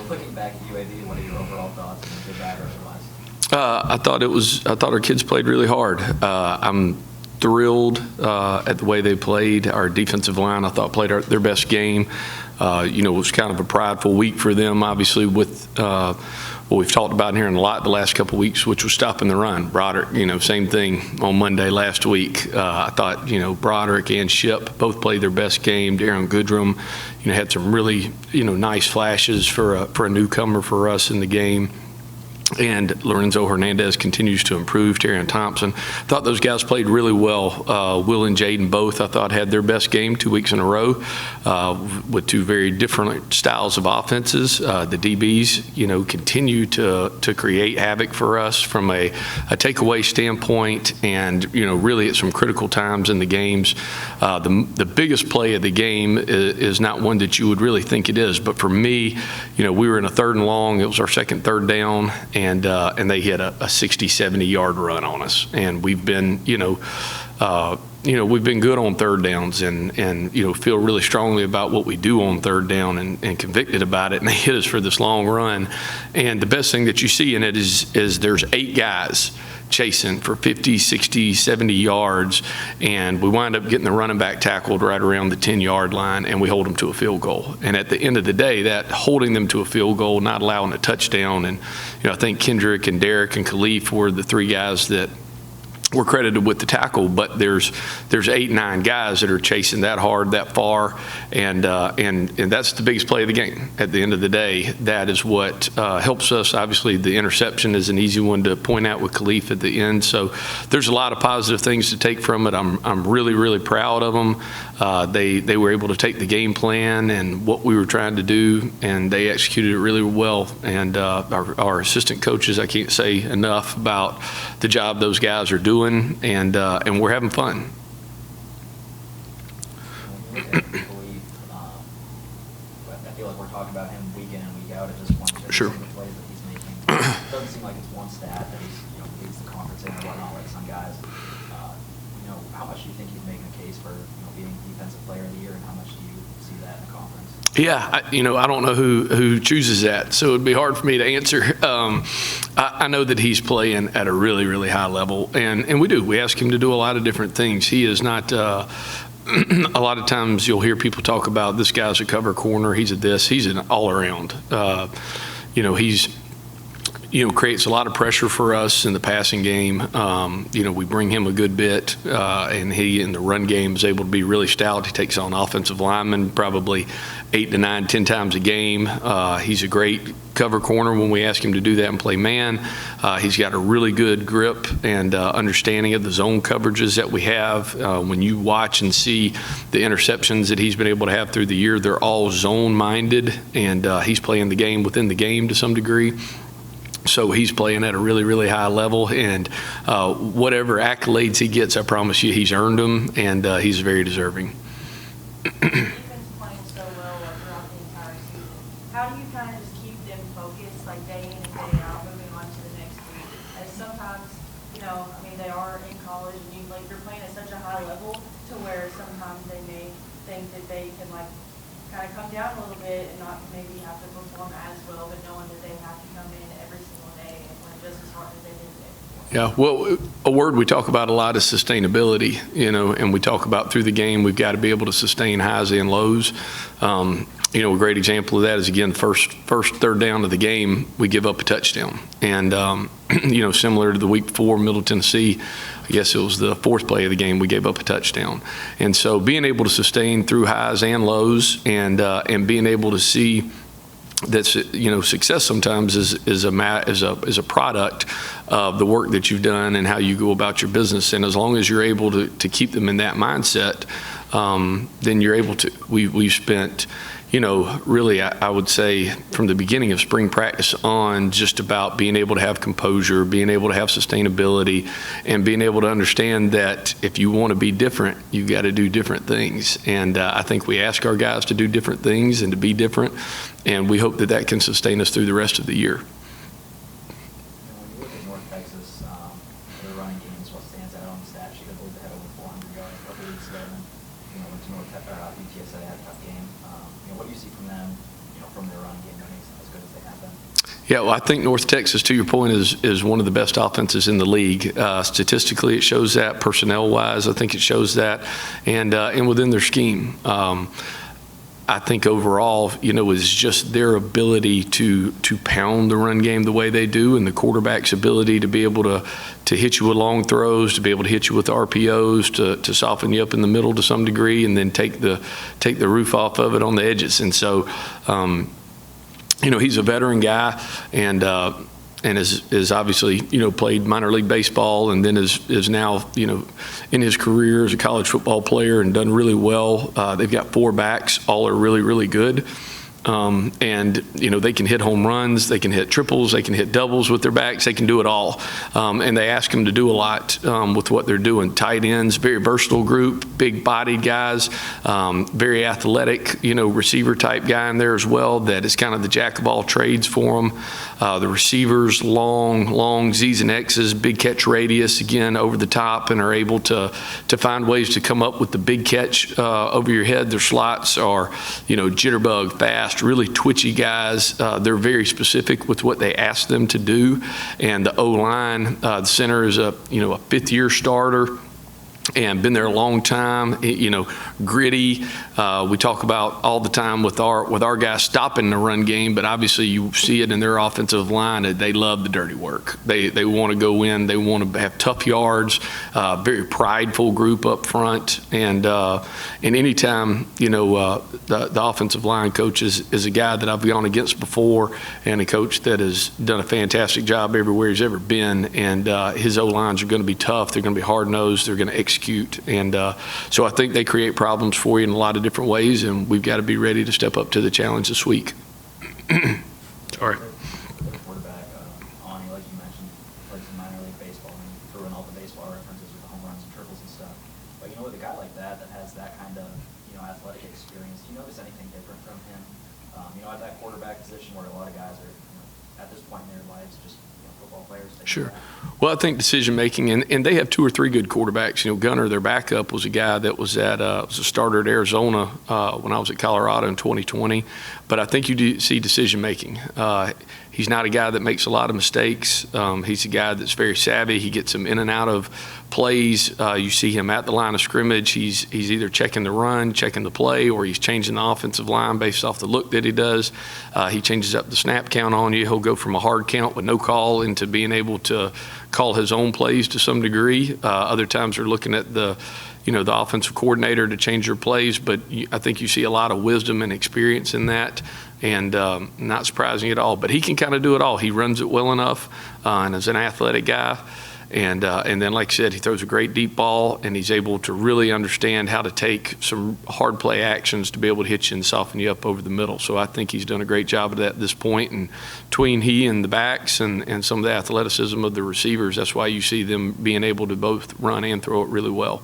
looking back at UAB, what are your overall thoughts, good, bad, or otherwise? I thought our kids played really hard. I'm thrilled at the way they played. Our defensive line, I thought, played their best game. It was kind of a prideful week for them, obviously, with what we've talked about here in a lot the last couple of weeks, which was stopping the run. Broderick, same thing on Monday last week. I thought, Broderick and Ship both played their best game. Darren Goodrum, had some really, nice flashes for a newcomer for us in the game. And Lorenzo Hernandez continues to improve. Terrion Thompson. Thought those guys played really well. Will and Jaden both, I thought, had their best game 2 weeks in a row with two very different styles of offenses. The DBs, continue to create havoc for us from a takeaway standpoint, and, really at some critical times in the games. The biggest play of the game is not one that you would really think it is, but for me, we were in a 3rd and long. It was our second 3rd down. And they hit a 60, 70-yard run on us. And we've been, we've been good on 3rd downs and feel really strongly about what we do on 3rd down and convicted about it. And they hit us for this long run. And the best thing that you see in it is there's 8 guys chasing for 50, 60, 70 yards, and we wind up getting the running back tackled right around the 10-yard line, and we hold them to a field goal. And at the end of the day, that holding them to a field goal, not allowing a touchdown, and I think Kendrick and Derek and Khalif were the 3 guys that were credited with the tackle, but there's 8, 9 guys that are chasing that hard, that far, and that's the biggest play of the game. At the end of the day, that is what helps us. Obviously, the interception is an easy one to point out with Khalif at the end. So there's a lot of positive things to take from it. I'm really, really proud of them. They were able to take the game plan and what we were trying to do, and they executed it really well. And our assistant coaches, I can't say enough about the job those guys are doing. And we're having fun. I feel like we're talking about him week in and week out at this point. Sure. The plays that he's making. It doesn't seem like it's one stat that he's leads the conference in and whatnot, like some guys. How much do you think he's making a case for being defensive player of the year, and how much do you see that in the conference? Yeah, I don't know who chooses that, so it'd be hard for me to answer. I know that he's playing at a really, really high level, and we ask him to do a lot of different things. He is not. A lot of times you'll hear people talk about this guy's a cover corner. He's he's an all around. He's creates a lot of pressure for us in the passing game. We bring him a good bit, and he in the run game is able to be really stout. He takes on offensive linemen probably 8 to 9, 10 times a game. He's a great cover corner when we ask him to do that and play man. He's got a really good grip and understanding of the zone coverages that we have. When you watch and see the interceptions that he's been able to have through the year, they're all zone minded, and he's playing the game within the game to some degree. So he's playing at a really, really high level, and whatever accolades he gets, I promise you he's earned them, and he's very deserving. Playing so well throughout the entire season. How do you kind of just keep them focused, like day in and day out, moving on to the next week? As sometimes, they are in college, and you're playing at such a high level to where sometimes they may think that they can kind of come down a little bit and not maybe have to perform as well, but knowing that they have to come in every single day and play just as hard as they did today. Yeah, well, a word we talk about a lot is sustainability, and we talk about through the game, we've got to be able to sustain highs and lows. A great example of that is, again, first 3rd down of the game, we give up a touchdown. And, similar to the week before, Middle Tennessee, I guess it was the 4th play of the game, we gave up a touchdown. And so being able to sustain through highs and lows, and being able to see that success sometimes is a product of the work that you've done and how you go about your business. And as long as you're able to keep them in that mindset, then you're able to. We've spent, really, I would say from the beginning of spring practice on, just about being able to have composure, being able to have sustainability, and being able to understand that if you want to be different, you've got to do different things. And I think we ask our guys to do different things and to be different, and we hope that can sustain us through the rest of the year. When you look at North Texas, their running games, what stands out on the stat sheet? I believe they had over 400 yards a couple weeks ago, and then went to UTSA, had a tough game. What do you see from them, from their running game that makes them as good as they Yeah, well, I think North Texas, to your point, is one of the best offenses in the league. Statistically, it shows that. Personnel-wise, I think it shows that, and within their scheme. I think overall, is just their ability to pound the run game the way they do, and the quarterback's ability to be able to hit you with long throws, to be able to hit you with RPOs, to soften you up in the middle to some degree, and then take the roof off of it on the edges. And so, he's a veteran guy, and is obviously, played minor league baseball, and then is now, in his career as a college football player and done really well. They've got 4 backs. All are really, really good. And they can hit home runs, they can hit triples, they can hit doubles with their backs, they can do it all. And they ask them to do a lot with what they're doing. Tight ends, very versatile group, big bodied guys, very athletic, receiver type guy in there as well that is kind of the jack of all trades for them. The receivers, long Z's and X's, big catch radius, again, over the top, and are able to find ways to come up with the big catch over your head. Their slots are, jitterbug, fast, really twitchy guys. They're very specific with what they ask them to do. And the O-line, the center is a 5th-year starter and been there a long time, gritty. We talk about all the time with our guys stopping the run game, but obviously you see it in their offensive line that they love the dirty work. They want to go in, they want to have tough yards, very prideful group up front, and anytime the offensive line coach is a guy that I've gone against before, and a coach that has done a fantastic job everywhere he's ever been, and his O-lines are going to be tough, they're going to be hard-nosed, they're going to execute, and so I think they create problems for you in a lot of different ways, and we've got to be ready to step up to the challenge this week. Sorry. Quarterback, Ani, like you mentioned, played some minor league baseball and threw in all the baseball references with the home runs and triples and stuff. But with a guy like that has that kind of athletic experience, do you notice anything different from him? At that quarterback position where a lot of guys are at this point in their lives just football players. Sure. Well, I think decision making, and they have 2 or 3 good quarterbacks. Gunner, their backup, was a guy that was was a starter at Arizona when I was at Colorado in 2020. But I think you do see decision making. He's not a guy that makes a lot of mistakes. He's a guy that's very savvy. He gets him in and out of plays. You see him at the line of scrimmage. He's either checking the run, checking the play, or he's changing the offensive line based off the look that he does. He changes up the snap count on you. He'll go from a hard count with no call into being able to call his own plays to some degree. Other times they're looking at the offensive coordinator to change their plays, but I think you see a lot of wisdom and experience in that, and not surprising at all. But he can kind of do it all. He runs it well enough, and is an athletic guy. And then, like I said, he throws a great deep ball, and he's able to really understand how to take some hard play actions to be able to hit you and soften you up over the middle. So I think he's done a great job of that at this point. And between he and the backs and some of the athleticism of the receivers, that's why you see them being able to both run and throw it really well.